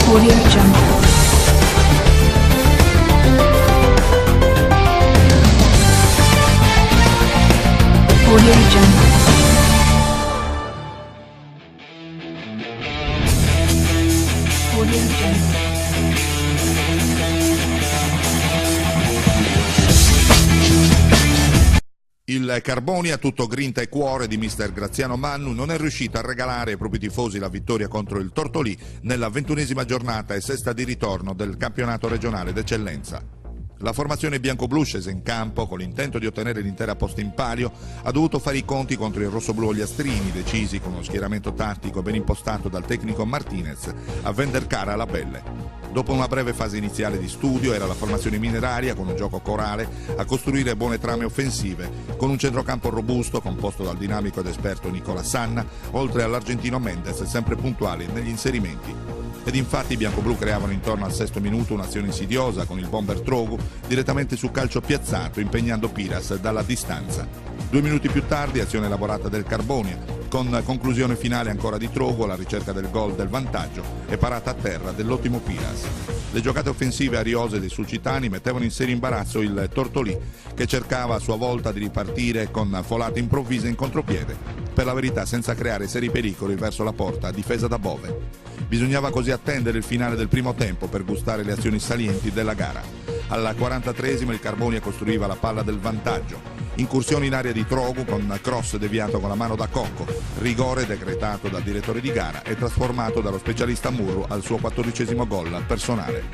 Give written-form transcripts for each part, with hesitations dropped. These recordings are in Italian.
Audio Jungle. Audio Jungle. Audio Jungle. Il Carbonia, tutto grinta e cuore di mister Graziano Mannu, non è riuscito a regalare ai propri tifosi la vittoria contro il Tortolì nella 21esima giornata e sesta di ritorno del campionato regionale d'eccellenza. La formazione bianco-blu, scesa in campo con l'intento di ottenere l'intera posta in palio, ha dovuto fare i conti contro i rossoblù ogliastrini, decisi con uno schieramento tattico ben impostato dal tecnico Martinez a vender cara alla pelle. Dopo una breve fase iniziale di studio era la formazione mineraria con un gioco corale a costruire buone trame offensive, con un centrocampo robusto composto dal dinamico ed esperto Nicola Sanna, oltre all'argentino Mendes sempre puntuali negli inserimenti. Ed infatti i biancoblù creavano intorno al sesto minuto un'azione insidiosa con il bomber Trogu direttamente su calcio piazzato impegnando Piras dalla distanza. 2 minuti più tardi azione elaborata del Carbonia, con conclusione finale ancora di Trogu alla ricerca del gol del vantaggio e parata a terra dell'ottimo Piras. Le giocate offensive ariose dei sulcitani mettevano in serio imbarazzo il Tortolì, che cercava a sua volta di ripartire con folate improvvise in contropiede, per la verità senza creare seri pericoli verso la porta difesa da Bove. Bisognava così attendere il finale del primo tempo per gustare le azioni salienti della gara. Alla 43esima il Carbonia costruiva la palla del vantaggio. Incursione in area di Trogu con cross deviato con la mano da Cocco, rigore decretato dal direttore di gara e trasformato dallo specialista Muru al suo 14° gol personale.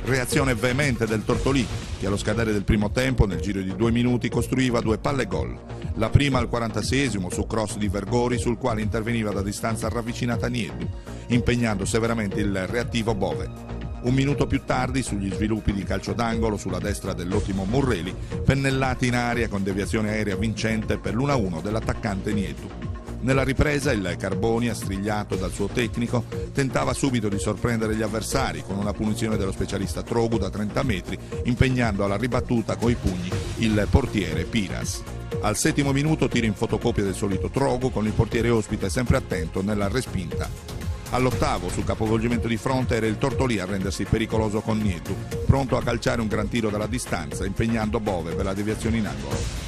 Reazione veemente del Tortolì, che allo scadere del primo tempo nel giro di 2 minuti costruiva 2 palle gol. La prima al 46esimo su cross di Vergori, sul quale interveniva da distanza ravvicinata Nieddu, impegnando severamente il reattivo Bove. 1 minuto più tardi, sugli sviluppi di calcio d'angolo sulla destra dell'ottimo Murreli, pennellati in aria con deviazione aerea vincente per l'1-1 dell'attaccante Nieddu. Nella ripresa il Carbonia, strigliato dal suo tecnico, tentava subito di sorprendere gli avversari con una punizione dello specialista Trogu da 30 metri, impegnando alla ribattuta coi pugni il portiere Piras. Al 7° minuto tiro in fotocopia del solito Trogu con il portiere ospite sempre attento nella respinta. All'8° sul capovolgimento di fronte era il Tortolì a rendersi pericoloso con Nieddu, pronto a calciare un gran tiro dalla distanza impegnando Bove per la deviazione in angolo.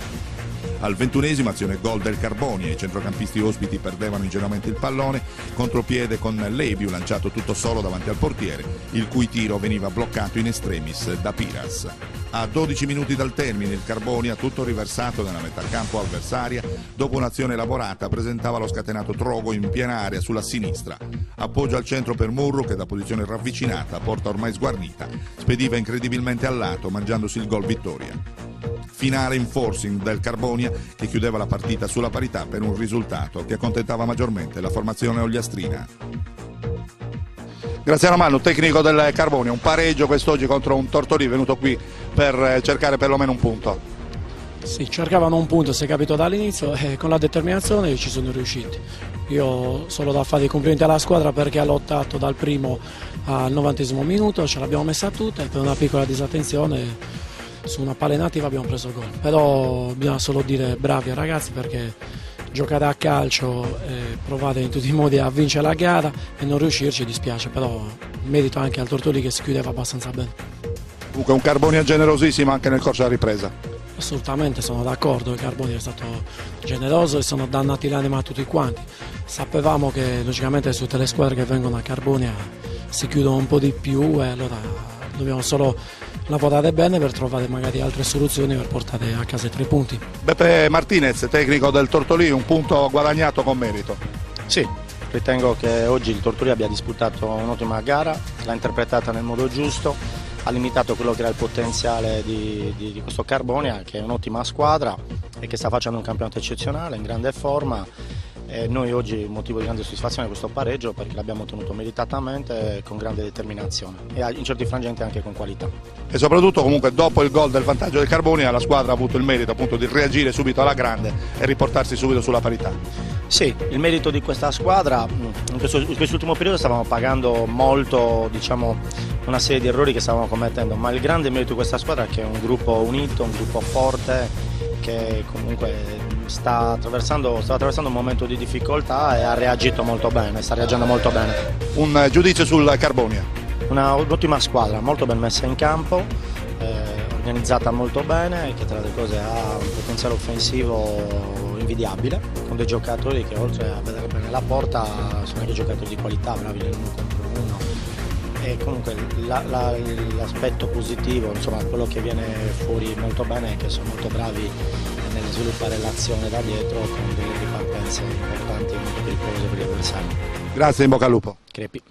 Al 21esimo azione gol del Carbonia, i centrocampisti ospiti perdevano ingenuamente il pallone, contropiede con Lebiu lanciato tutto solo davanti al portiere, il cui tiro veniva bloccato in extremis da Piras. A 12 minuti dal termine il Carbonia, tutto riversato nella metà campo avversaria, dopo un'azione elaborata presentava lo scatenato Trogo in piena area sulla sinistra. Appoggio al centro per Murru che da posizione ravvicinata, porta ormai sguarnita, spediva incredibilmente al lato mangiandosi il gol vittoria. Finale in forcing del Carbonia che chiudeva la partita sulla parità per un risultato che accontentava maggiormente la formazione ogliastrina. Graziano Mannu, tecnico del Carbonia, un pareggio quest'oggi contro un Tortolì venuto qui per cercare perlomeno un punto. Sì, cercavano un punto, si è capito dall'inizio e con la determinazione ci sono riusciti. Io ho solo da fare i complimenti alla squadra perché ha lottato dal primo al 90° minuto, ce l'abbiamo messa tutta e per una piccola disattenzione su una palla nativa abbiamo preso gol. Però bisogna solo dire bravi ragazzi perché giocare a calcio e provare in tutti i modi a vincere la gara e non riuscirci dispiace, però merito anche al Tortolì che si chiudeva abbastanza bene. Comunque un Carbonia generosissimo anche nel corso della ripresa. Assolutamente, sono d'accordo, il Carbonia è stato generoso e sono dannati l'anima a tutti quanti. Sapevamo che logicamente tutte le squadre che vengono a Carbonia si chiudono un po' di più e allora dobbiamo solo lavorare bene per trovare magari altre soluzioni per portare a casa i 3 punti. Beppe Martinez, tecnico del Tortolì, un punto guadagnato con merito. Sì, ritengo che oggi il Tortolì abbia disputato un'ottima gara, l'ha interpretata nel modo giusto, ha limitato quello che era il potenziale di questo Carbonia, che è un'ottima squadra e che sta facendo un campionato eccezionale, in grande forma. E noi oggi un motivo di grande soddisfazione è questo pareggio perché l'abbiamo ottenuto meritatamente e con grande determinazione e in certi frangenti anche con qualità. E soprattutto comunque dopo il gol del vantaggio del Carbonia la squadra ha avuto il merito appunto di reagire subito alla grande e riportarsi subito sulla parità. Sì, il merito di questa squadra, in quest'ultimo periodo stavamo pagando molto, diciamo, una serie di errori che stavamo commettendo, ma il grande merito di questa squadra è che è un gruppo unito, un gruppo forte, che comunque sta attraversando un momento di difficoltà e ha reagito molto bene, sta reagendo molto bene. Un giudizio sul Carbonia? un'ottima squadra, molto ben messa in campo, organizzata molto bene, che tra le cose ha un potenziale offensivo invidiabile, con dei giocatori che oltre a vedere bene la porta sono anche giocatori di qualità, bravi nell'1 contro 1. E comunque l'aspetto positivo, insomma, quello che viene fuori molto bene è che sono molto bravi nel sviluppare l'azione da dietro con delle ripartenze importanti e molto pericolose per gli avversari. Grazie, in bocca al lupo. Crepi.